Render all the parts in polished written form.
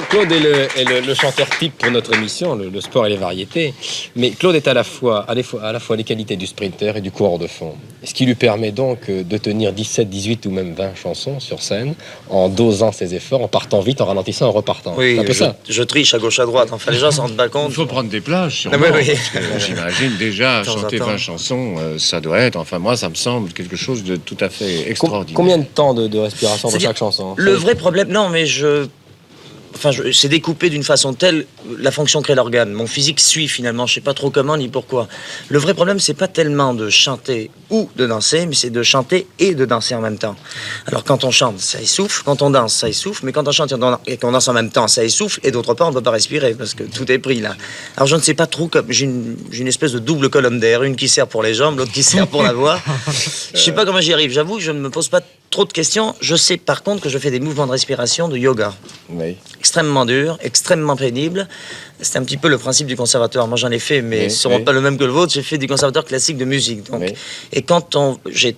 Claude est le chanteur type pour notre émission, le sport et les variétés. Mais Claude est à la fois les qualités du sprinter et du coureur de fond. Ce qui lui permet donc de tenir 17, 18 ou même 20 chansons sur scène en dosant ses efforts, en partant vite, en ralentissant, en repartant. Oui, c'est un peu ça. Je triche à gauche à droite. Enfin, les gens s'en rendent pas compte. Il faut prendre des plages, sûrement. Oui. Parce que j'imagine déjà chanter 20 chansons, ça doit être, enfin moi ça me semble quelque chose de tout à fait extraordinaire. Combien de temps de respiration dans chaque chanson? Le vrai problème, non mais c'est découpé d'une façon telle, la fonction crée l'organe. Mon physique suit finalement, je sais pas trop comment ni pourquoi. Le vrai problème, c'est pas tellement de chanter ou de danser, mais c'est de chanter et de danser en même temps. Alors quand on chante, ça essouffle, quand on danse, ça essouffle, mais quand on chante et qu'on danse en même temps, ça essouffle, et d'autre part, on ne peut pas respirer parce que tout est pris là. Alors je ne sais pas trop, j'ai une espèce de double colonne d'air, une qui sert pour les jambes, l'autre qui sert pour la voix. Je sais pas comment j'y arrive, j'avoue, je ne me pose pas trop de questions. Je sais par contre que je fais des mouvements de respiration de yoga. Oui. Extrêmement dur, extrêmement pénible. C'est un petit peu le principe du conservatoire. Moi, j'en ai fait, mais ce ne seront pas le même que le vôtre. J'ai fait du conservatoire classique de musique. Donc. Et quand j'ai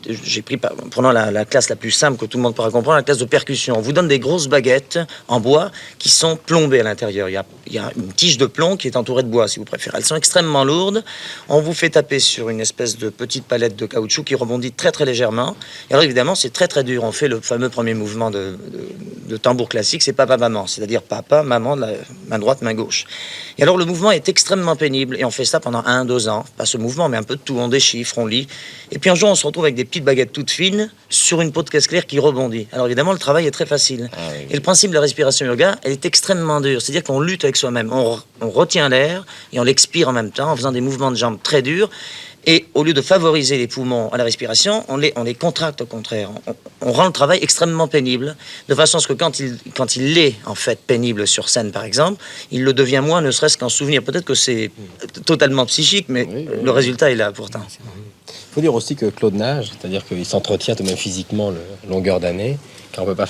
pris, prenant la classe la plus simple que tout le monde pourra comprendre, la classe de percussion, on vous donne des grosses baguettes en bois qui sont plombées à l'intérieur. Il y a une tige de plomb qui est entourée de bois, si vous préférez. Elles sont extrêmement lourdes. On vous fait taper sur une espèce de petite palette de caoutchouc qui rebondit très, très légèrement. Et alors, évidemment, c'est très, très dur. On fait le fameux premier mouvement de tambour classique, c'est papa-maman. C'est-à-dire papa, maman, de la main droite, main gauche. Et alors le mouvement est extrêmement pénible et on fait ça pendant 1-2 ans. Pas ce mouvement, mais un peu de tout. On déchiffre, on lit. Et puis un jour, on se retrouve avec des petites baguettes toutes fines sur une peau de caisse claire qui rebondit. Alors évidemment, le travail est très facile. Et le principe de la respiration yoga, elle est extrêmement dure. C'est-à-dire qu'on lutte avec soi-même. On retient l'air et on l'expire en même temps en faisant des mouvements de jambes très durs. Et au lieu de favoriser les poumons à la respiration, on les contracte au contraire. On rend le travail extrêmement pénible, de façon à ce que quand il est en fait pénible sur scène par exemple, il le devient moins, ne serait-ce qu'en souvenir. Peut-être que c'est totalement psychique, mais le résultat est là pourtant. Il faut dire aussi que Claude nage, c'est-à-dire qu'il s'entretient tout de même physiquement longueur d'année, car on ne peut pas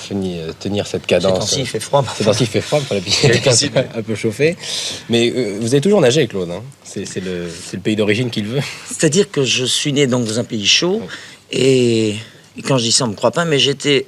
tenir cette cadence. Ces temps-ci, il fait froid. Ces temps-ci, il fait froid, il faut un peu chauffer. Mais vous avez toujours nagé, Claude. Hein, c'est le pays d'origine qu'il veut. C'est-à-dire que je suis né donc dans un pays chaud, et quand je dis ça, on ne me croit pas, mais j'étais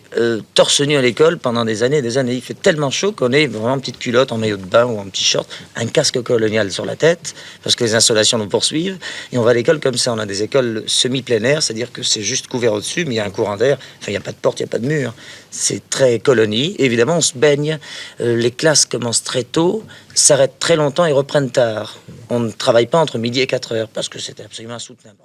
torse nu à l'école pendant des années et des années. Il fait tellement chaud qu'on est vraiment en petite culotte, en maillot de bain ou en petit short, un casque colonial sur la tête, parce que les installations nous poursuivent, et on va à l'école comme ça. On a des écoles semi-plein air, c'est-à-dire que c'est juste couvert au-dessus, mais il y a un courant d'air, enfin il n'y a pas de porte, il n'y a pas de mur. C'est très colonie. Et évidemment, on se baigne. Les classes commencent très tôt, s'arrêtent très longtemps et reprennent tard. On ne travaille pas entre midi et 4 heures, parce que c'est absolument insoutenable.